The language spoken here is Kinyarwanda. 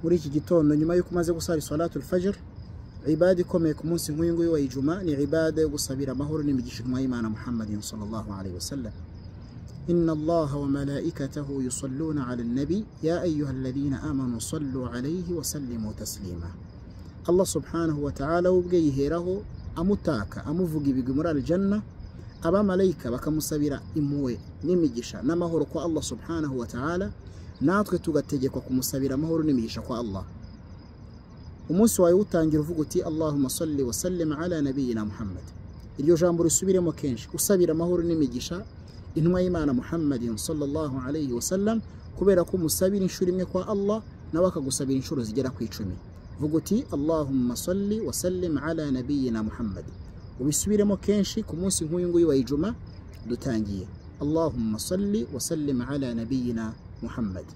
muri iki gitondo nyuma yuko umaze gusara salatul fajr ibada ikomeye ku munsi nk'uyu nguyu wa ijuma ni ibada yo gusabira amahoro n'imigisha y'Imana Muhammadin sallallahu alaihi wasallam. inna Allaha wa malaikatahu yusalluna ala an-nabi ya ayyuhalladhina amanu sallu alayhi wa sallimu taslima. Allah subhanahu wa ta'ala ubwe yiheraho amutaka amuvuga ibigwi muri aljanna, abamarayika bakamusabira impuhwe n'imigisha n'amahoro kwa Allah subhanahu wa ta'ala, natwe tugategekwa kumusabira amahoro n'imigisha kwa Allah. umunsi wawe utangira uvuga uti Allahumma salli wa sallim ala nabiyyina Muhammad. iryo jambo risubiremo kenshi usabira amahoro n'imigisha intumwa y'Imana Muhammadin sallallahu alayhi wa sallam, kubera ko musabira inshuro imwe kwa Allah nawe akagusabira inshuro zigera ku 10. vuga uti Allahumma salli wa sallim ala nabiyyina Muhammad, ubisubiremo kenshi ku munsi nk'uyu nguyu wa ijuma dutangiye. Allahumma salli wa sallim ala nabiyyina Muhammad.